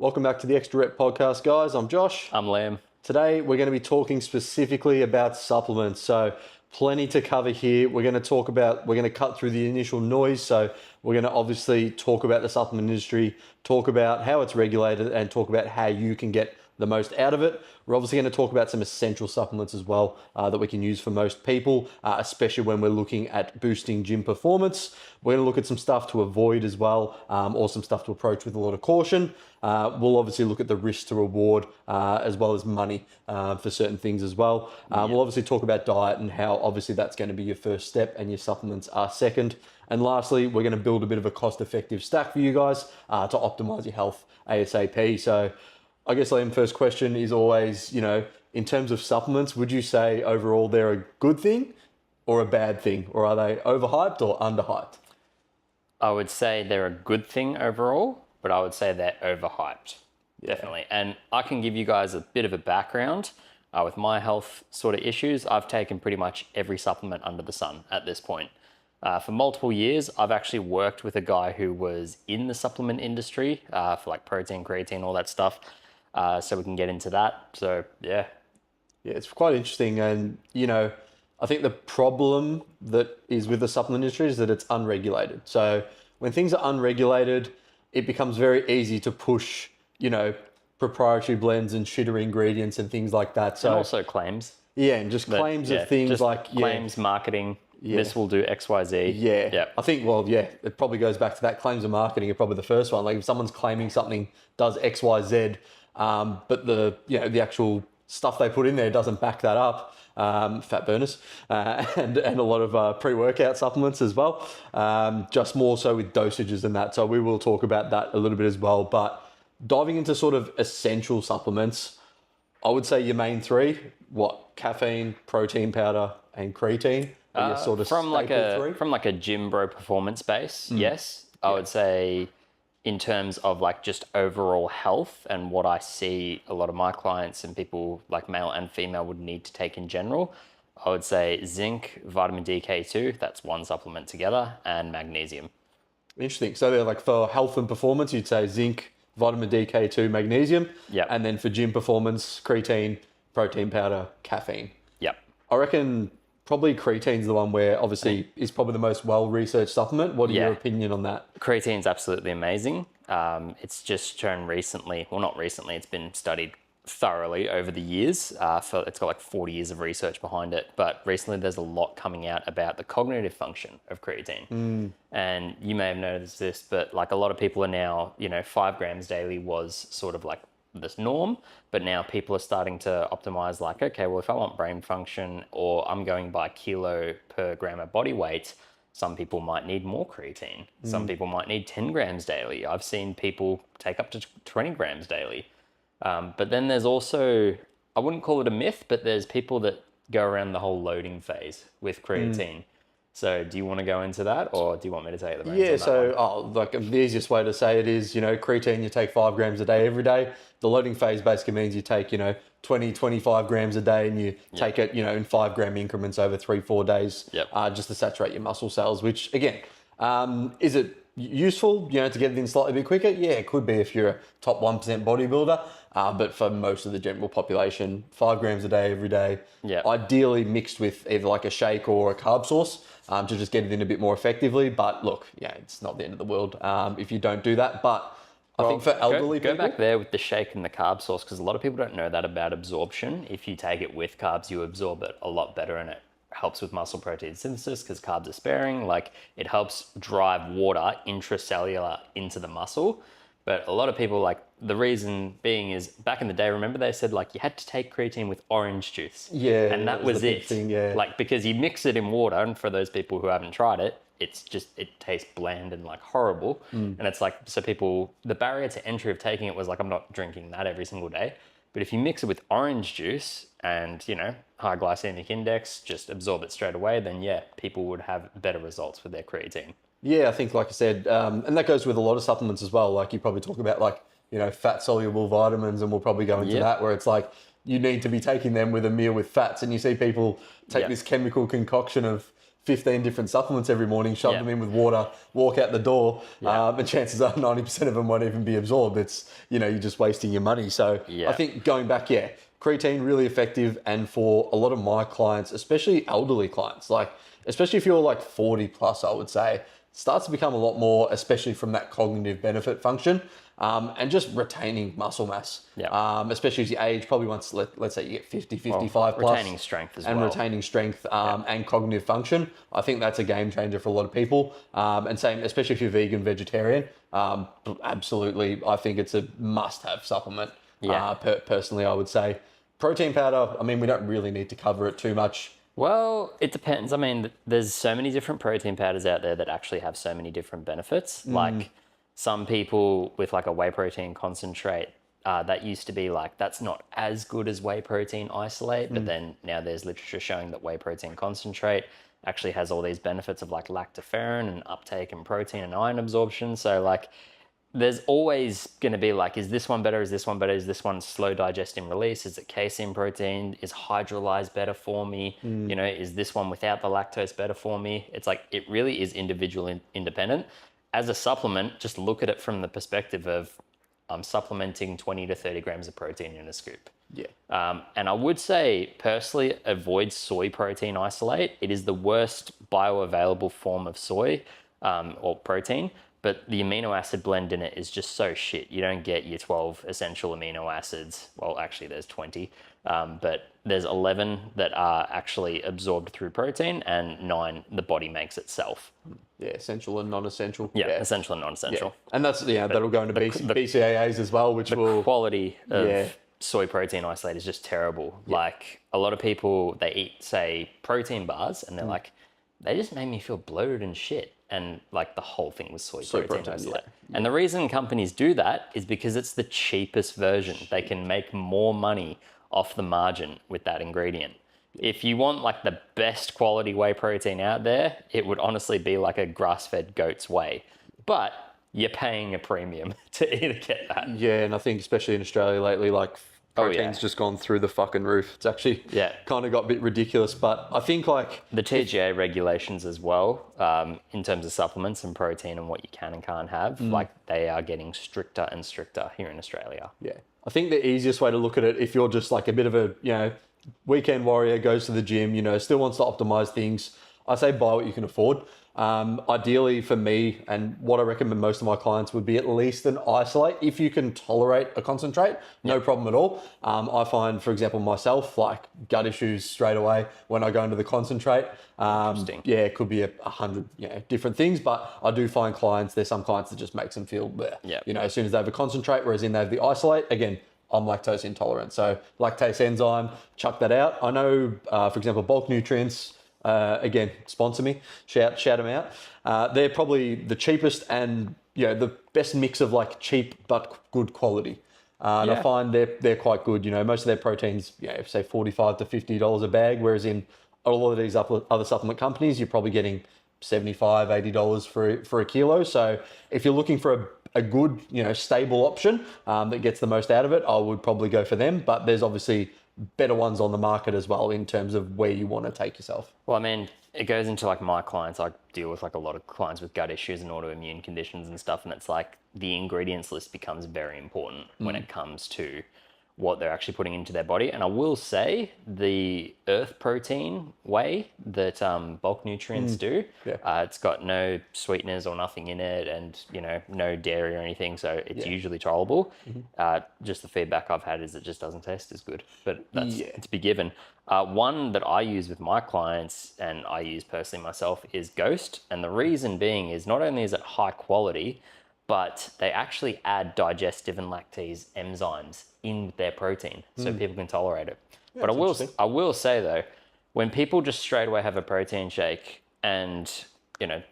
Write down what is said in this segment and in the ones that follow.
Welcome back to the Extra Rep podcast, guys. I'm Josh. I'm Liam. Today, we're going to be talking specifically about supplements. So, plenty to cover here. We're going to cut through the initial noise. So, we're going to obviously talk about the supplement industry, talk about how it's regulated, and talk about how you can get the most out of it. We're obviously going to talk about some essential supplements as well that we can use for most people, especially when we're looking at boosting gym performance. We're going to look at some stuff to avoid as well, or some stuff to approach with a lot of caution. We'll obviously look at the risk to reward as well as money for certain things as well. We'll obviously talk about diet and how obviously that's going to be your first step and your supplements are second. And lastly, we're going to build a bit of a cost-effective stack for you guys to optimize your health ASAP. So I guess, Liam, first question is always, in terms of supplements, would you say overall they're a good thing or a bad thing? Or are they overhyped or underhyped? I would say they're a good thing overall, but I would say they're overhyped, definitely. And I can give you guys a bit of a background. With my health sort of issues, I've taken pretty much every supplement under the sun at this point. For multiple years, I've actually worked with a guy who was in the supplement industry for like protein, creatine, all that stuff. So we can get into that. So, yeah. Yeah, it's quite interesting. And, I think the problem that is with the supplement industry is that it's unregulated. So when things are unregulated, it becomes very easy to push, proprietary blends and shitter ingredients and things like that. So and also claims. Yeah, and just claims of things just like claims, marketing. Yeah. This will do X, Y, Z. Yeah. I think, it probably goes back to that. Claims of marketing are probably the first one. Like if someone's claiming something does X, Y, Z, but the actual stuff they put in there doesn't back that up. Fat burners and a lot of pre-workout supplements as well. Just more so with dosages and that. So we will talk about that a little bit as well. But diving into sort of essential supplements, I would say your main three: caffeine, protein powder, and creatine. Sort of from like a gym bro performance base. Yes, I would say. In terms of like just overall health and what I see a lot of my clients and people like male and female would need to take in general, I would say zinc, vitamin D, K2, that's one supplement together, and magnesium. Interesting. So they're like for health and performance, you'd say zinc, vitamin D, K2, magnesium. Yep. And then for gym performance, creatine, protein powder, caffeine. Yep. I reckon probably creatine's the one where obviously is probably the most well-researched supplement. What are your opinion on that? Creatine's absolutely amazing. It's just shown recently, well, not recently, it's been studied thoroughly over the years. It's got like 40 years of research behind it. But recently there's a lot coming out about the cognitive function of creatine. And you may have noticed this, but like a lot of people are now, 5 grams daily was sort of like this norm, but now people are starting to optimize like, okay, well, if I want brain function or I'm going by kilo per gram of body weight, some people might need more creatine. Some people might need 10 grams daily. I've seen people take up to 20 grams daily. But then there's also, I wouldn't call it a myth, but there's people that go around the whole loading phase with creatine. So do you want to go into that or do you want me to take the reins on that one? The easiest way to say it is, creatine, you take 5 grams a day every day. The loading phase basically means you take, 20, 25 grams a day and you take it, in 5 gram increments over 3-4 days, just to saturate your muscle cells, which again, is it useful, to get it in slightly a bit quicker? Yeah, it could be if you're a top 1% bodybuilder. But for most of the general population, 5 grams a day every day, ideally mixed with either like a shake or a carb source to just get it in a bit more effectively. But look, it's not the end of the world if you don't do that. But I think for elderly people... Go back there with the shake and the carb source, because a lot of people don't know that about absorption. If you take it with carbs, you absorb it a lot better and it helps with muscle protein synthesis because carbs are sparing. Like it helps drive water intracellular into the muscle. But a lot of people, like, the reason being is back in the day, remember they said like you had to take creatine with orange juice. Yeah. And that was it. Thing, Like, because you mix it in water, and for those people who haven't tried it, it tastes bland and like horrible. And it's like, so people, the barrier to entry of taking it was like, I'm not drinking that every single day. But if you mix it with orange juice and, high glycemic index, just absorb it straight away, then people would have better results with their creatine. Yeah, I think, like I said, and that goes with a lot of supplements as well. Like you probably talk about like, fat soluble vitamins, and we'll probably go into that, where it's like you need to be taking them with a meal with fats. And you see people take this chemical concoction of 15 different supplements every morning, shove them in with water, walk out the door, and chances are 90% of them won't even be absorbed. It's, you're just wasting your money. So I think going back, creatine really effective. And for a lot of my clients, especially elderly clients, like, especially if you're like 40 plus, I would say, starts to become a lot more, especially from that cognitive benefit function, and just retaining muscle mass. Especially as you age, probably once, let's say you get 50, 55 plus. Retaining strength as well. And retaining strength and cognitive function. I think that's a game changer for a lot of people. And same, especially if you're vegan, vegetarian, absolutely, I think it's a must-have supplement. Personally, I would say. Protein powder, I mean, we don't really need to cover it too much. Well, it depends. I mean, there's so many different protein powders out there that actually have so many different benefits. Like some people with like a whey protein concentrate, that used to be like, that's not as good as whey protein isolate. But then now there's literature showing that whey protein concentrate actually has all these benefits of like lactoferrin and uptake and protein and iron absorption. So like, there's always going to be like, is this one better? Is this one better? Is this one slow digesting release? Is it casein protein? Is hydrolyzed better for me? Is this one without the lactose better for me? It's like, it really is individual independent. As a supplement, just look at it from the perspective of I'm supplementing 20 to 30 grams of protein in a scoop. And I would say personally, avoid soy protein isolate. It is the worst bioavailable form of soy or protein. But the amino acid blend in it is just so shit. You don't get your 12 essential amino acids. Well, actually, there's 20. But there's 11 that are actually absorbed through protein and 9 the body makes itself. Essential and non-essential. Essential and non-essential. And that's, that'll go into BCAAs as well, which will... quality of soy protein isolate is just terrible. Like, a lot of people, they eat, say, protein bars, and they're like, they just made me feel bloated and shit. And like the whole thing was soy protein isolate. And the reason companies do that is because it's the cheapest version. They can make more money off the margin with that ingredient. If you want like the best quality whey protein out there, it would honestly be like a grass-fed goat's whey. But you're paying a premium to either get that. And I think especially in Australia lately, like protein's just gone through the fucking roof. It's actually kind of got a bit ridiculous, but I think like... The TGA regulations as well, in terms of supplements and protein and what you can and can't have, like they are getting stricter and stricter here in Australia. I think the easiest way to look at it, if you're just like a bit of a, weekend warrior, goes to the gym, still wants to optimize things, I say buy what you can afford. Ideally for me, and what I recommend most of my clients would be at least an isolate. If you can tolerate a concentrate, no problem at all. I find, for example, myself, like gut issues straight away when I go into the concentrate. It could be 100 different things, but I do find there's some clients that just makes them feel bleh. As soon as they have a concentrate, whereas in they have the isolate, again, I'm lactose intolerant. So lactase enzyme, chuck that out. I know, for example, bulk nutrients, again, sponsor me, shout them out. They're probably the cheapest and the best mix of like cheap but good quality. And I find they're quite good. Most of their proteins, say $45 to $50 a bag, whereas in a lot of these other supplement companies, you're probably getting $75, $80 for a kilo. So if you're looking for a good, stable option that gets the most out of it, I would probably go for them. But there's obviously better ones on the market as well in terms of where you want to take yourself. Well, I mean, it goes into like my clients. I deal with like a lot of clients with gut issues and autoimmune conditions and stuff. And it's like the ingredients list becomes very important when it comes to what they're actually putting into their body. And I will say the earth protein whey that bulk nutrients do, it's got no sweeteners or nothing in it and, no dairy or anything. So it's usually tolerable. Just the feedback I've had is it just doesn't taste as good, but that's to be given. One that I use with my clients and I use personally myself is Ghost. And the reason being is not only is it high quality, but they actually add digestive and lactase enzymes in their protein so people can tolerate it. But I will say though, when people just straight away have a protein shake and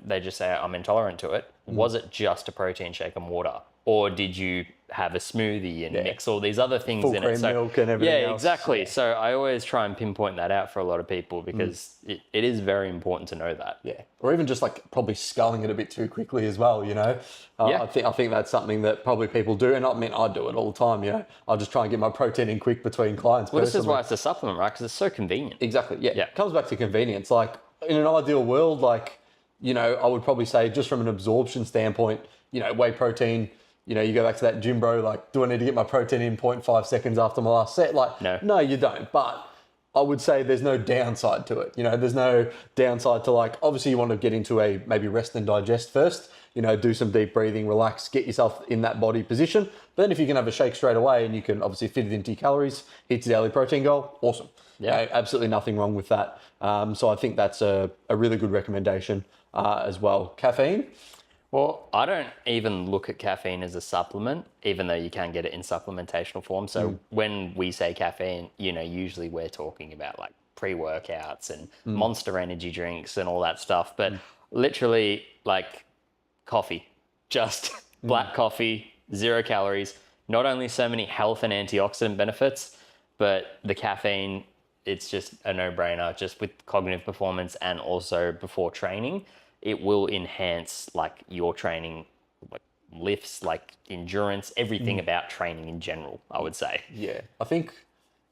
they just say I'm intolerant to it, was it just a protein shake and water, or did you have a smoothie and mix all these other things full in cream it? So, milk and everything else. Exactly. So I always try and pinpoint that out for a lot of people because it is very important to know that. Or even just like probably sculling it a bit too quickly as well, I think that's something that probably people do. And I mean, I do it all the time, I'll just try and get my protein in quick between clients. Well, this is why it's a supplement, right? Because it's so convenient. Exactly. It comes back to convenience. Like in an ideal world, like, I would probably say just from an absorption standpoint, whey protein, you go back to that gym bro, like, do I need to get my protein in 0.5 seconds after my last set? Like, no, you don't. But I would say there's no downside to it. There's no downside to, like, obviously you want to get into a maybe rest and digest first, do some deep breathing, relax, get yourself in that body position. But then if you can have a shake straight away and you can obviously fit it into your calories, hit your daily protein goal, awesome. Yeah, absolutely nothing wrong with that. So I think that's a really good recommendation as well. Caffeine? Well, I don't even look at caffeine as a supplement, even though you can get it in supplementational form. So when we say caffeine, usually we're talking about like pre-workouts and Monster energy drinks and all that stuff. But literally like coffee, just black coffee, 0 calories, not only so many health and antioxidant benefits, but the caffeine, it's just a no-brainer, just with cognitive performance and also before training. It will enhance like your training, like lifts, like endurance, everything about training in general, I would say. Yeah, I think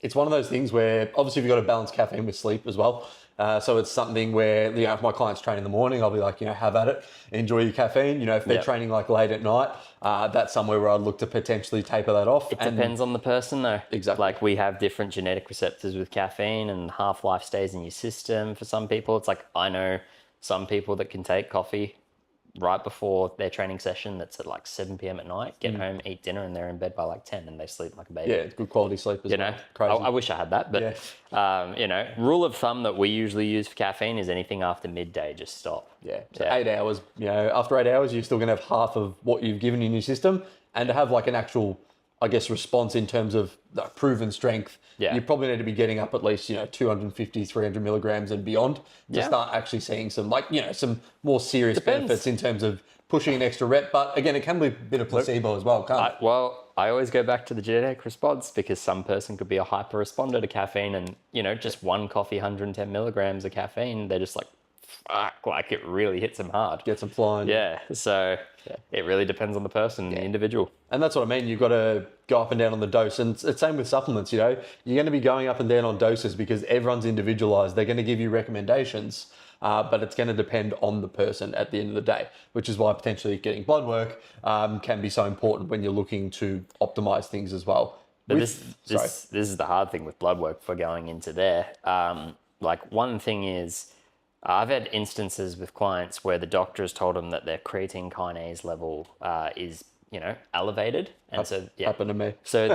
it's one of those things where obviously you've got to balance caffeine with sleep as well. So it's something where, if my clients train in the morning, I'll be like, have at it, enjoy your caffeine. If they're training like late at night, that's somewhere where I'd look to potentially taper that off. It depends on the person though. Exactly. Like we have different genetic receptors with caffeine and half-life stays in your system. For some people, it's like, I know some people that can take coffee right before their training session that's at like 7 p.m. at night, get home, eat dinner, and they're in bed by like 10 and they sleep like a baby. Yeah, it's good quality sleep as well. Crazy. I wish I had that, but rule of thumb that we usually use for caffeine is anything after midday, just stop. Yeah, so 8 hours, after 8 hours, you're still going to have half of what you've given in your system, and to have like an actual, I guess, response in terms of the proven strength, you probably need to be getting up at least, 250, 300 milligrams and beyond to start actually seeing some, like, some more serious benefits in terms of pushing an extra rep. But again, it can be a bit of placebo as well, can't it? I always go back to the genetic response, because some person could be a hyper responder to caffeine and, just one coffee, 110 milligrams of caffeine, they're just like, fuck, like it really hits them hard. Gets them flying. Yeah, so it really depends on the person, the individual. And that's what I mean. You've got to go up and down on the dose. And it's same with supplements, you're going to be going up and down on doses because everyone's individualized. They're going to give you recommendations, but it's going to depend on the person at the end of the day, which is why potentially getting blood work can be so important when you're looking to optimize things as well. But this is the hard thing with blood work for going into there. Like one thing is, I've had instances with clients where the doctor has told them that their creatine kinase level is, elevated, and happened to me. So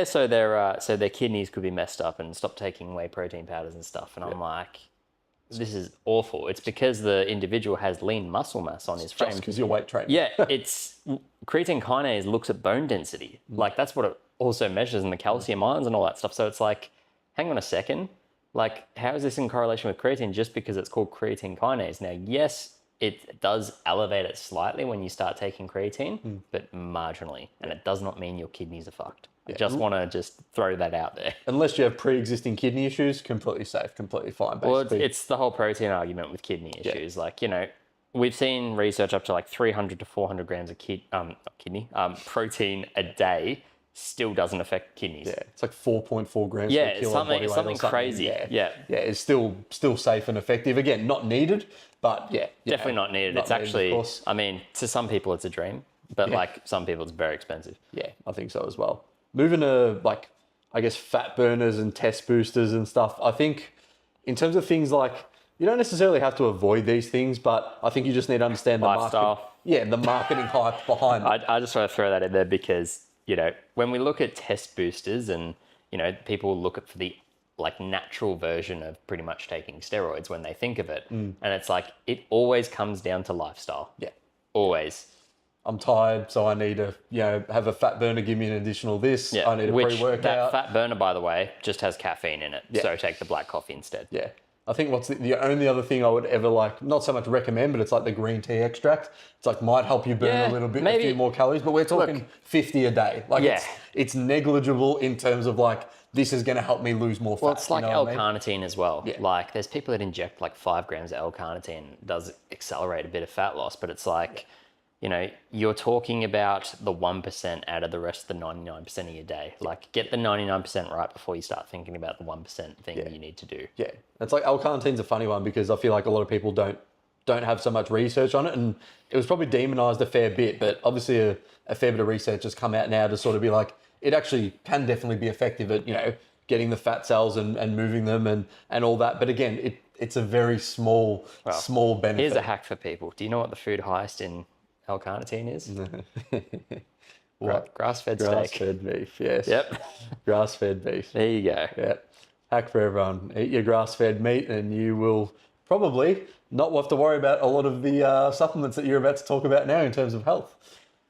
so their kidneys could be messed up and stop taking whey protein powders and stuff. And I'm like, this is awful. It's because the individual has lean muscle mass on his frame. Just because you're weight training. Yeah, it's creatine kinase looks at bone density. Like that's what it also measures, in the calcium ions and all that stuff. So it's like, hang on a second. Like, how is this in correlation with creatine just because it's called creatine kinase? Now, yes, it does elevate it slightly when you start taking creatine, but marginally. And it does not mean your kidneys are fucked. I just want to just throw that out there. Unless you have pre-existing kidney issues, completely safe, completely fine, basically. Well, it's the whole protein argument with kidney issues. Like, we've seen research up to like 300 to 400 grams of protein a day still doesn't affect kidneys. Yeah, it's like 4.4 grams per kilo body weight. Something crazy. Yeah, it's still safe and effective. Again, not needed, but definitely not needed. It's actually, I mean, to some people it's a dream, but like some people it's very expensive. Yeah, I think so as well. Moving to like, I guess, fat burners and test boosters and stuff. I think in terms of things like, you don't necessarily have to avoid these things, but I think you just need to understand the lifestyle. The marketing hype behind it. I just want to throw that in there because, when we look at test boosters and, people look at for the like natural version of pretty much taking steroids when they think of it. And it's like, it always comes down to lifestyle. Yeah. Always. I'm tired, so I need to, have a fat burner, give me an additional this. Yeah. I need a pre-workout. That fat burner, by the way, just has caffeine in it. Yeah. So take the black coffee instead. Yeah. I think what's the only other thing I would ever not so much recommend, but it's like the green tea extract. It's like might help you burn a little bit, a few more calories, but we're talking 50 a day. Like it's negligible in terms of like, this is going to help me lose more fat. Well, it's like L-carnitine as well. Yeah. Like there's people that inject like 5 grams of L-carnitine. It does accelerate a bit of fat loss, but it's like, you know, you're talking about the 1% out of the rest of the 99% of your day. Like, get the 99% right before you start thinking about the 1% thing you need to do. Yeah, it's like L-carnitine's a funny one because I feel like a lot of people don't have so much research on it, and it was probably demonized a fair bit, but obviously a fair bit of research has come out now to sort of be like, it actually can definitely be effective at, you know, getting the fat cells and moving them and all that. But again, it's a very small benefit. Here's a hack for people. Do you know what the food highest in L-carnitine is? What? Grass-fed steak. Grass-fed beef, yes. Yep. Grass-fed beef. There you go. Yeah. Hack for everyone. Eat your grass-fed meat and you will probably not have to worry about a lot of the supplements that you're about to talk about now in terms of health.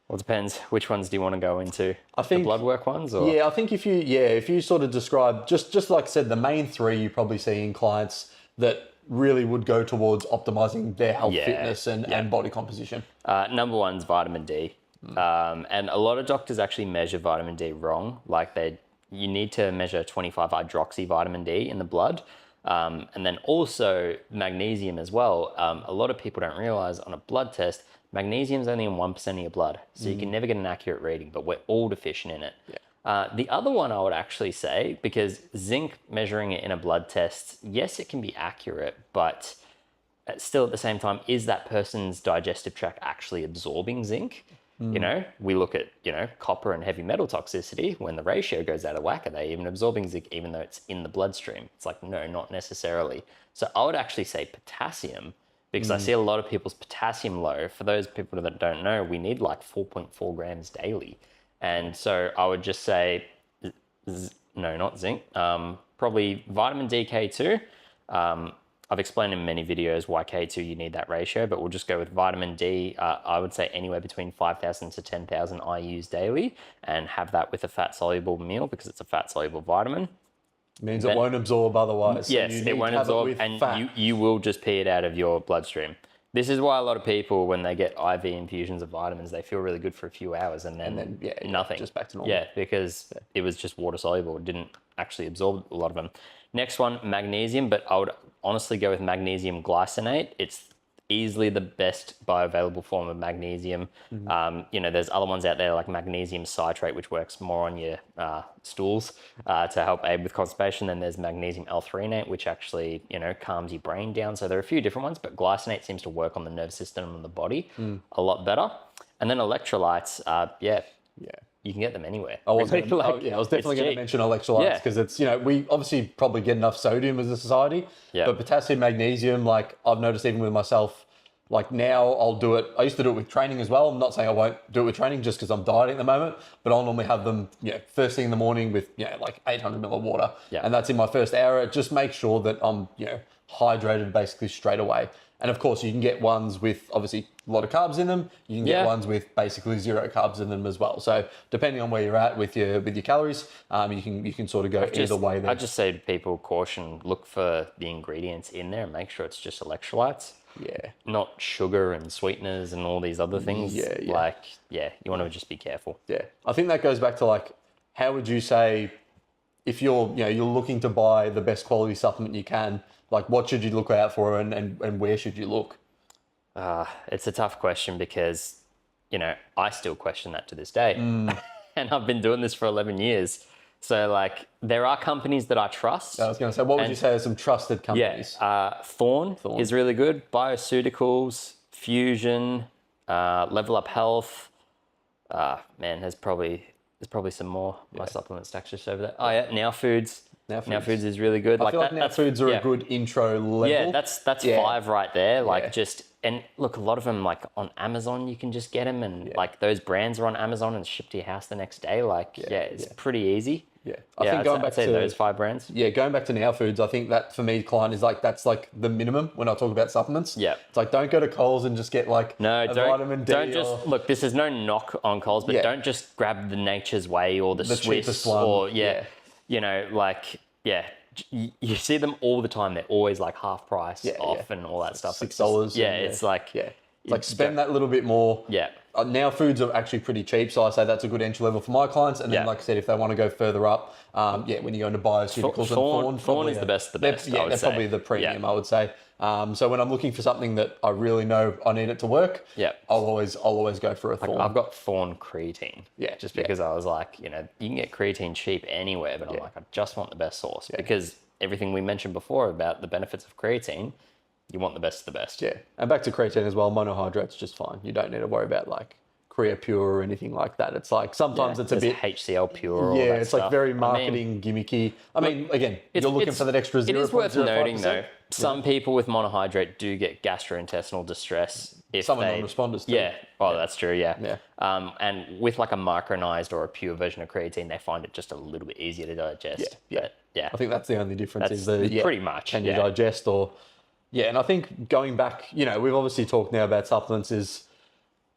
Well, it depends. Which ones do you want to go into? I think the blood work ones, or I think if you sort of describe just like I said, the main three you probably see in clients that really would go towards optimizing their health, fitness, and body composition. Number one's vitamin D, and a lot of doctors actually measure vitamin D wrong. Like you need to measure 25 hydroxy vitamin D in the blood. And then also magnesium as well. A lot of people don't realize on a blood test, magnesium is only in 1% of your blood. So you can never get an accurate reading, but we're all deficient in it. Yeah. The other one I would actually say, because zinc, measuring it in a blood test, yes, it can be accurate, but still at the same time, is that person's digestive tract actually absorbing zinc? You know, we look at, you know, copper and heavy metal toxicity. When the ratio goes out of whack, are they even absorbing zinc even though it's in the bloodstream? It's like, no, not necessarily. So I would actually say potassium, because I see a lot of people's potassium low. For those people that don't know, we need like 4.4 grams daily. And so I would just say, no, not zinc, probably vitamin D, K2. I've explained in many videos why K2 you need that ratio, but we'll just go with vitamin D. I would say anywhere between 5,000 to 10,000 IUs daily, and have that with a fat-soluble meal because it's a fat-soluble vitamin. Means it won't absorb otherwise. Yes, it won't absorb, and you will just pee it out of your bloodstream. This is why a lot of people, when they get IV infusions of vitamins, they feel really good for a few hours and then nothing. Just back to normal. Yeah, because it was just water soluble. It didn't actually absorb a lot of them. Next one, magnesium, but I would honestly go with magnesium glycinate. It's easily the best bioavailable form of magnesium. You know, there's other ones out there like magnesium citrate, which works more on your stools to help aid with constipation. Then there's magnesium L-threonate, which actually, you know, calms your brain down. So there are a few different ones, but glycinate seems to work on the nervous system and the body a lot better. And then electrolytes, you can get them anywhere. I was definitely going to mention electrolytes because it's, you know, we obviously probably get enough sodium as a society, but potassium, magnesium, like I've noticed even with myself, like now I'll do it. I used to do it with training as well. I'm not saying I won't do it with training just because I'm dieting at the moment, but I'll normally have them, first thing in the morning with, like 800 ml of water. And that's in my first hour. It just makes sure that I'm, hydrated basically straight away. And of course, you can get ones with obviously a lot of carbs in them. You can get ones with basically zero carbs in them as well. So depending on where you're at with your calories, you can sort of go either way there. I just say to people, caution, look for the ingredients in there and make sure it's just electrolytes. Yeah. Not sugar and sweeteners and all these other things. You want to just be careful. Yeah. I think that goes back to like, how would you say if you're looking to buy the best quality supplement you can, like what should you look out for and where should you look? It's a tough question because, I still question that to this day. And I've been doing this for 11 years. So like there are companies that I trust. I was going to say, what would you say are some trusted companies? Thorne is really good. Bioceuticals, Fusion, Level Up Health. Man, there's probably some more. My supplement stack's just over there. Oh yeah, Now Foods. Now Foods is really good. I feel like Now Foods are a good intro level. Yeah, that's 5 right there. Like and look, a lot of them like on Amazon you can just get them, and like those brands are on Amazon and shipped to your house the next day. Like it's pretty easy. Yeah, I think going back to those 5 brands. Yeah, going back to Now Foods, I think that for me, client is like that's like the minimum when I talk about supplements. Yeah, it's like don't go to Coles and just get like vitamin D. Don't just look. This is no knock on Coles, but don't just grab the Nature's Way or the Swiss or you see them all the time. They're always like half price off and all that stuff. $6. It's like it's like spend that little bit more. Yeah. now foods are actually pretty cheap, so I say that's a good entry level for my clients. And then, Yeah. like I said, if they want to go further up, when you go into bioceuticals and Thorn is the best. they're probably the premium, I would say. So when I'm looking for something that I really know I need it to work, I'll always go for a Thorn. I've got Thorn creatine. Yeah, Just because I was like, you can get creatine cheap anywhere, but I'm like, I just want the best source because everything we mentioned before about the benefits of creatine, you want the best of the best. Yeah, and back to creatine as well, monohydrate's just fine. You don't need to worry about like Korea Pure or anything like that. It's like sometimes it's a bit HCl Pure. All that it's stuff. like very marketing gimmicky. I mean, again, you're looking for that extra 0.05%. It is worth noting though, some people with monohydrate do get gastrointestinal distress if some non-responders do. Yeah, that's true. Yeah. And with like a micronized or a pure version of creatine, they find it just a little bit easier to digest. Yeah. Yeah. I think that's the only difference is pretty much. Can you digest or and I think going back, we've obviously talked now about supplements is,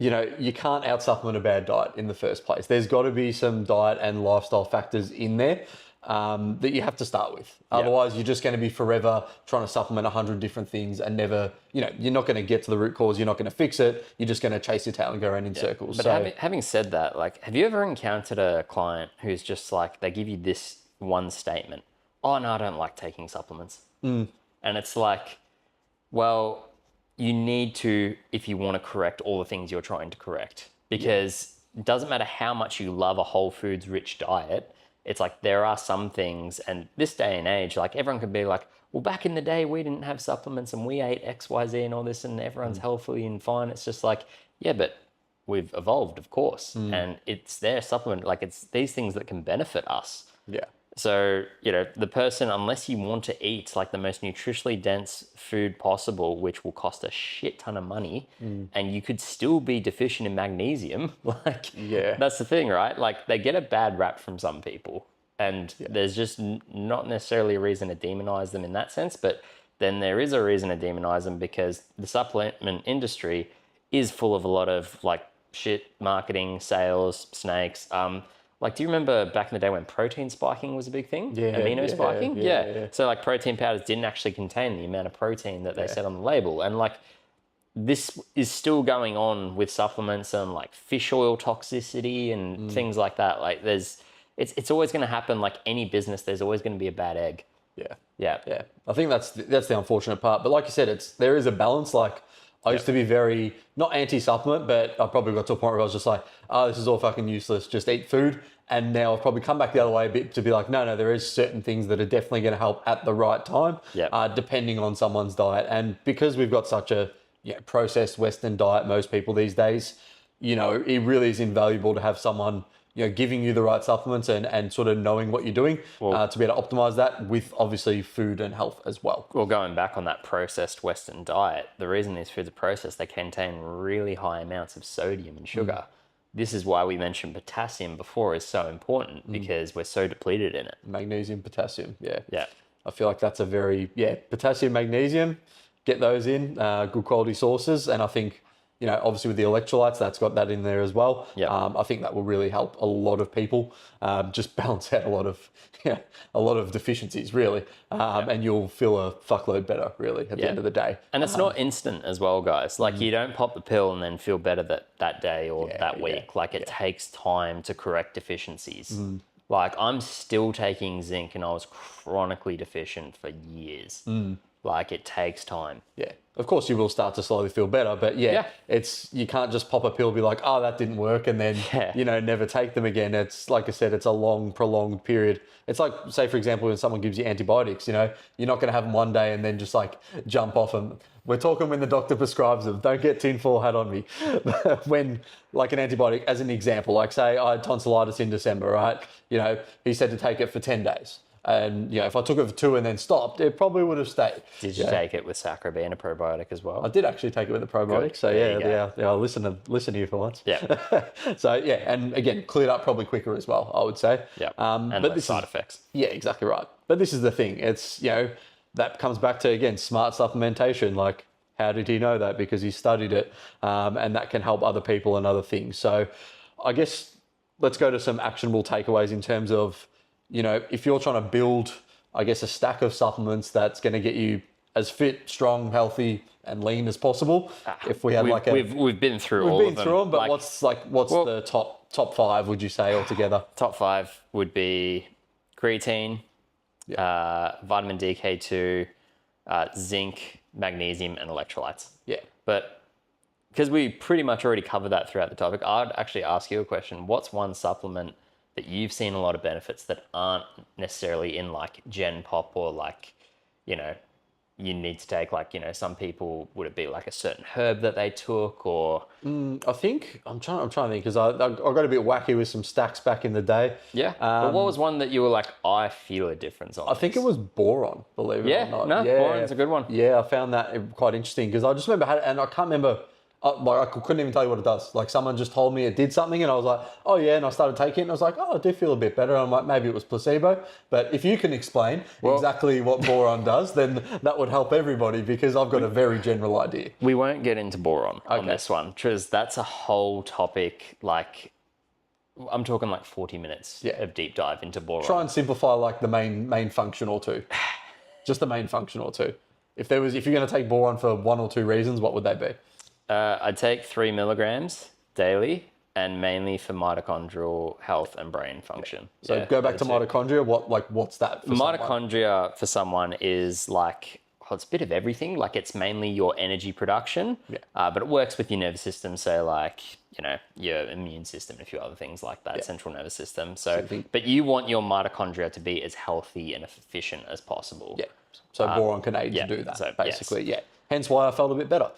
you can't out-supplement a bad diet in the first place. There's got to be some diet and lifestyle factors in there that you have to start with. Otherwise, you're just going to be forever trying to supplement 100 different things and never, you're not going to get to the root cause. You're not going to fix it. You're just going to chase your tail and go around in circles. But having said that, like, have you ever encountered a client who's just like, they give you this one statement, oh, no, I don't like taking supplements. And it's like, well, you need to, if you want to correct all the things you're trying to correct, because it doesn't matter how much you love a whole foods rich diet. It's like there are some things, and this day and age, like everyone could be like, well, back in the day, we didn't have supplements and we ate X, Y, Z and all this and everyone's healthy and fine. It's just like, yeah, but we've evolved, of course. And it's their supplement. Like it's these things that can benefit us. Yeah. So, the person, unless you want to eat like the most nutritionally dense food possible, which will cost a shit ton of money, and you could still be deficient in magnesium, that's the thing, right? Like they get a bad rap from some people and there's just not necessarily a reason to demonize them in that sense, but then there is a reason to demonize them because the supplement industry is full of a lot of like shit marketing, sales, snakes, like, do you remember back in the day when protein spiking was a big thing? Amino spiking? Yeah. So, like, protein powders didn't actually contain the amount of protein that they said on the label. And, like, this is still going on with supplements and, like, fish oil toxicity and things like that. Like, it's always going to happen. Like, any business, there's always going to be a bad egg. Yeah. I think that's the unfortunate part. But like you said, there is a balance. Like, I used to be very, not anti-supplement, but I probably got to a point where I was just like, this is all fucking useless, just eat food. And now I've probably come back the other way a bit to be like, no, there is certain things that are definitely going to help at the right time, depending on someone's diet. And because we've got such a processed Western diet, most people these days, it really is invaluable to have someone giving you the right supplements and sort of knowing what you're doing to be able to optimize that with obviously food and health as well. Well, going back on that processed Western diet, the reason these foods are processed, they contain really high amounts of sodium and sugar. This is why we mentioned potassium before is so important because we're so depleted in it. Magnesium, potassium, Yeah. I feel like that's a very, potassium, magnesium, get those in, good quality sources. And I think, obviously with the electrolytes, that's got that in there as well. I think that will really help a lot of people, just balance out a lot of deficiencies, really. And you'll feel a fuckload better, really, at the end of the day. And it's not instant as well, guys. Like you don't pop the pill and then feel better that day or that week. Like it takes time to correct deficiencies. Like I'm still taking zinc and I was chronically deficient for years. Like it takes time. Yeah. Of course you will start to slowly feel better, but it's you can't just pop a pill, be like, oh, that didn't work, and then never take them again. It's like I said, it's a long, prolonged period. It's like, say for example, when someone gives you antibiotics, you're not going to have them one day and then just like jump off them. We're talking when the doctor prescribes them. Don't get tinfoil hat on me. When like an antibiotic, as an example, like say I had tonsillitis in December, right? He said to take it for 10 days. And if I took it for 2 and then stopped, it probably would have stayed. Did you take it with Sacrobe and a probiotic as well? I did actually take it with a probiotic. Good. So I'll listen to you for once. Yeah. So and again, cleared up probably quicker as well, I would say. Yeah. And less side effects. Yeah, exactly right. But this is the thing. It's that comes back to again smart supplementation. Like, how did he know that? Because he studied it, and that can help other people and other things. So, I guess let's go to some actionable takeaways in terms of. If you're trying to build, I guess, a stack of supplements that's going to get you as fit, strong, healthy, and lean as possible. If we had we've been through all of them. But what's the top 5? Would you say altogether? Top 5 would be creatine, vitamin DK2, zinc, magnesium, and electrolytes. Yeah. But because we pretty much already covered that throughout the topic, I'd actually ask you a question. What's one supplement that you've seen a lot of benefits that aren't necessarily in like Gen Pop or like, you know, you need to take like, you know, some people, would it be like a certain herb that they took or? I think, I'm trying to think because I got a bit wacky with some stacks back in the day. Yeah. But what was one that you were like, I feel a difference on? I think it was boron, believe it or not. Boron's a good one. Yeah, I found that quite interesting because I just remember and I can't remember. I couldn't even tell you what it does. Like someone just told me it did something and I was like, oh yeah, and I started taking it and I was like, oh, I do feel a bit better. And I'm like, maybe it was placebo. But if you can explain exactly what boron does, then that would help everybody because I've got a very general idea. We won't get into boron on this one because that's a whole topic. Like I'm talking like 40 minutes of deep dive into boron. Try and simplify like the main function or two. Just the main function or two. If you're going to take boron for 1 or 2 reasons, what would they be? I'd take 3 milligrams daily and mainly for mitochondrial health and brain function. So go back to mitochondria. What's that for mitochondria for someone is like, it's a bit of everything. Like it's mainly your energy production, but it works with your nervous system. So like, you know, your immune system and a few other things like that, central nervous system. So, but you want your mitochondria to be as healthy and efficient as possible. Yeah. So boron can aid to do that, so, basically, Hence why I felt a bit better.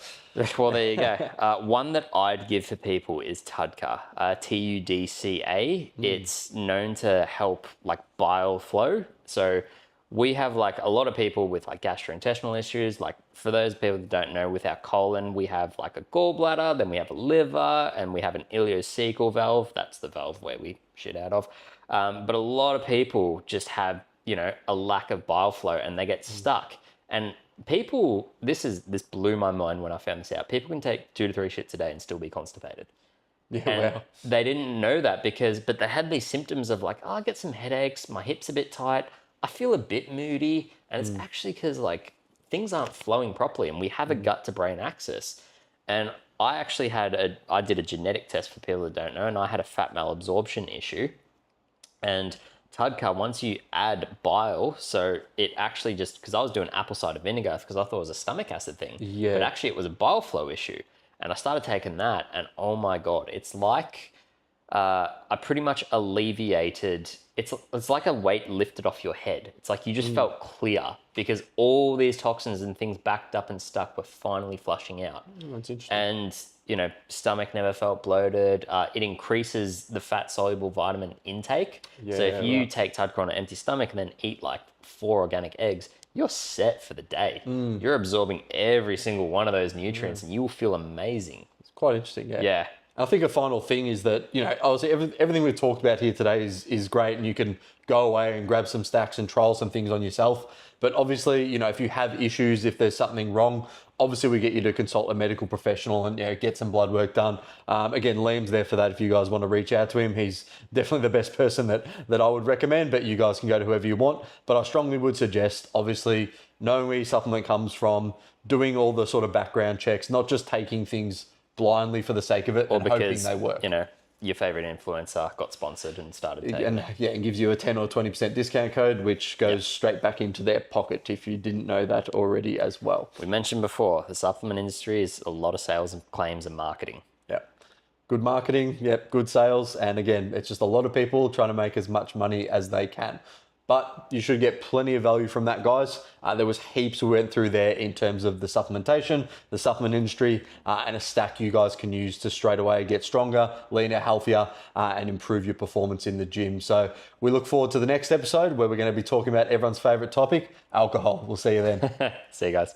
Well, there you go. One that I'd give for people is Tudca, TUDCA. It's known to help like bile flow. So we have like a lot of people with like gastrointestinal issues. Like for those people that don't know, with our colon, we have like a gallbladder, then we have a liver, and we have an ileocecal valve. That's the valve where we shit out of. But a lot of people just have, you know, a lack of bile flow and they get stuck. And people, this blew my mind when I found this out. People can take 2 to 3 shits a day and still be constipated. Yeah, and wow. They didn't know that but they had these symptoms of like, oh, I get some headaches, my hip's a bit tight, I feel a bit moody, and it's actually because like things aren't flowing properly and we have a gut to brain axis. And I actually I did a genetic test for people that don't know, and I had a fat malabsorption issue. And Tudca, once you add bile, so it actually just, because I was doing apple cider vinegar because I thought it was a stomach acid thing, but actually it was a bile flow issue. And I started taking that and oh my God, it's like I pretty much alleviated, it's like a weight lifted off your head. It's like you just felt clear because all these toxins and things backed up and stuck were finally flushing out. That's interesting. And, you know, stomach never felt bloated. It increases the fat soluble vitamin intake. So if you take Tudca on an empty stomach and then eat like 4 organic eggs, you're set for the day. You're absorbing every single one of those nutrients and you will feel amazing. It's quite interesting, Yeah. I think a final thing is that, you know, obviously everything we've talked about here today is great and you can go away and grab some stacks and trial some things on yourself. But obviously, you know, if you have issues, if there's something wrong, obviously we get you to consult a medical professional and, you know, get some blood work done. Again, Liam's there for that if you guys want to reach out to him. He's definitely the best person that I would recommend, but you guys can go to whoever you want. But I strongly would suggest, obviously, knowing where your supplement comes from, doing all the sort of background checks, not just taking things blindly for the sake of it or hoping they work. You know, your favorite influencer got sponsored and started taking it. And gives you a 10 or 20% discount code, which goes straight back into their pocket if you didn't know that already as well. We mentioned before, the supplement industry is a lot of sales and claims and marketing. Yeah. Good marketing, good sales. And again, it's just a lot of people trying to make as much money as they can. But you should get plenty of value from that, guys. There was heaps we went through there in terms of the supplementation, the supplement industry, and a stack you guys can use to straight away get stronger, leaner, healthier, and improve your performance in the gym. So we look forward to the next episode where we're going to be talking about everyone's favorite topic, alcohol. We'll see you then. See you guys.